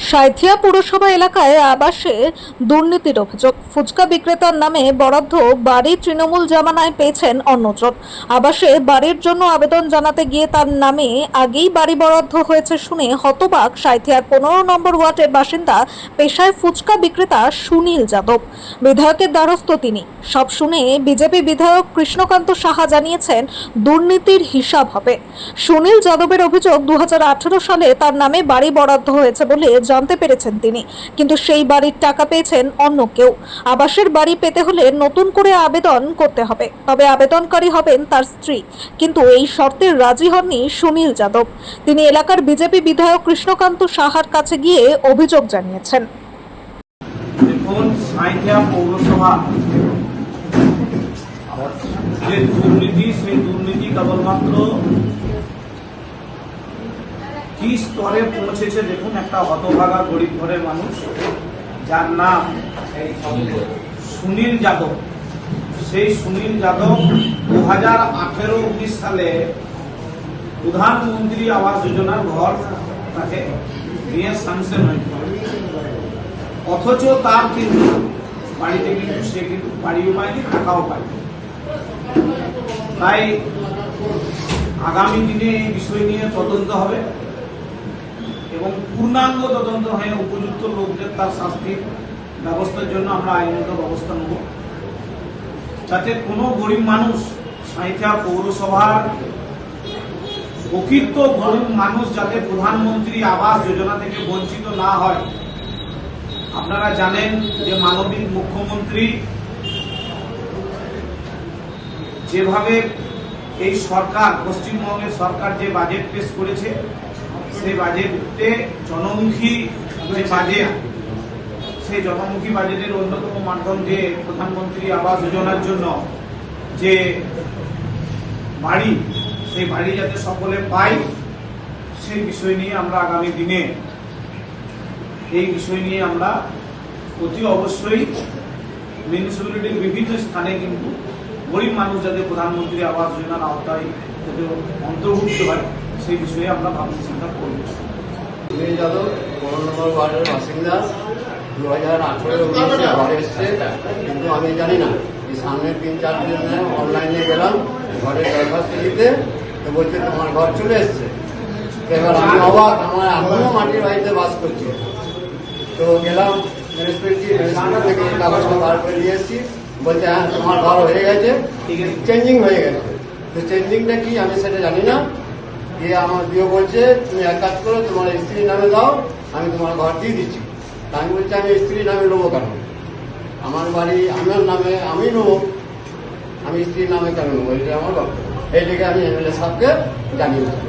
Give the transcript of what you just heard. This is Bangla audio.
সাঁইথিয়া পৌরসভা এলাকায় আবাসে দুর্নীতির অভিযোগ। ফুচকা বিক্রেতার নামে বরাদ্দ বাড়ি তৃণমূল জামানায় পেয়েছেন অন্যজন। আবাসে বাড়ির জন্য আবেদন জানাতে গিয়ে তার নামে আগেই বাড়ি বরাদ্দ হয়েছে শুনে হতবাক সাঁইথিয়ার 15 নম্বর ওয়ার্ডের বাসিন্দা, পেশায় ফুচকা বিক্রেতা সুনীল যাদব। বিধায়কের দ্বারস্থ তিনি। সব শুনে বিজেপি বিধায়ক কৃষ্ণকান্ত সাহা জানিয়েছেন দুর্নীতির হিসাব হবে। সুনীল যাদবের অভিযোগ, 2018 সালে তার নামে বাড়ি বরাদ্দ হয়েছে বলে জানতে পেরেছেন তিনি, কিন্তু সেই বাড়ির টাকা পেয়েছেন অন্য কেউ। আবাসের বাড়ি পেতে হলে নতুন করে আবেদন করতে হবে, তবে আবেদনকারী হবেন তার স্ত্রী, কিন্তু এই শর্তে রাজি হননি সুনীল যাদব। তিনি এলাকার বিজেপি বিধায়ক কৃষ্ণকান্ত সাহার কাছে গিয়ে অভিযোগ জানিয়েছেন। দেখুন, সাঁইথিয়া পৌরসভা যে দুর্নীতি, সেই দুর্নীতি কেবলমাত্র কি স্তরে পৌঁছেছে দেখুন। একটা হতভাগা গরিব ঘরের মানুষ যার নাম সুনীল যাদব, সেই সুনীল যাদব 2018-19 সালে প্রধানমন্ত্রী আবাস যোজনার ঘর তাকে দিয়ে স্যাংশন হয়েছিল, অথচ তার কিন্তু বাড়িতে কিন্তু সে কিন্তু বাড়িও পায়নি, টাকাও পায়নি। তাই আগামী দিনে এই বিষয় নিয়ে তদন্ত হবে এবং পূর্ণাঙ্গ তদন্ত হয়ে উপযুক্ত লোকদের তার শাস্তির ব্যবস্থার জন্য আমরা আইনত ব্যবস্থা নেব, যাতে কোনো গরিব মানুষ, সাঁইথিয়া পৌরসভার প্রকৃত গরিব মানুষ যাতে প্রধানমন্ত্রী আবাস যোজনা থেকে বঞ্চিত না হয়। আপনারা জানেন যে মাননীয় মুখ্যমন্ত্রী যেভাবে এই সরকার, পশ্চিমবঙ্গের সরকার যে বাজেট পেশ করেছে, সেই বাজেটে জনমুখী যে বাজেট, সেই জনমুখী বাজেটের অন্যতম মাধ্যম যে প্রধানমন্ত্রী আবাস যোজনার জন্য যে বাড়ি, সেই বাড়ি যাতে সকলে পায়, সেই বিষয় নিয়ে আমরা আগামী দিনে এই বিষয় নিয়ে আমরা অতি অবশ্যই মিউনিসিপ্যালিটির বিভিন্ন স্থানে কিন্তু গরিব মানুষ যাতে প্রধানমন্ত্রী আবাস যোজনার আওতায় যাতে অন্তর্ভুক্ত হয়, সেই বিষয়ে আমরা ভাবনা চিন্তা করব। সুনীল যাদব 15 নম্বর ওয়ার্ডের বাসিন্দা। 2018-19 ঘরে এসছে, কিন্তু আমি জানি না। এই সামনের 3-4 দিনে অনলাইনে গেলাম ঘরের দরখাস্ত দিতে, তো বলছে তোমার ঘর চলে এসছে। এবার আমি অবাক, আমার এখনো মাটির বাড়িতে বাস করছি। তো গেলাম মিউনিসিপ্যালিটি থেকে কাগজটা বার করে নিয়ে এসেছি, বলছে হ্যাঁ তোমার ঘর হয়ে গেছে, চেঞ্জিং হয়ে গেছে। তো চেঞ্জিংটা কি আমি সেটা জানি না। দিয়ে আমার বিয়ে বলছে তুমি এক কাজ করো, তোমার স্ত্রীর নামে দাও, আমি তোমার ঘর দিয়ে দিচ্ছি। তা আমি বলছি আমি স্ত্রীর নামে নেবো কেন? আমার বাড়ি আমার নামে আমি নেবো, আমি স্ত্রীর নামে কেন নেবো? এটা আমার বক্তব্য। এই দিকে আমি এমএলএ সাহেবকে জানিয়েছি।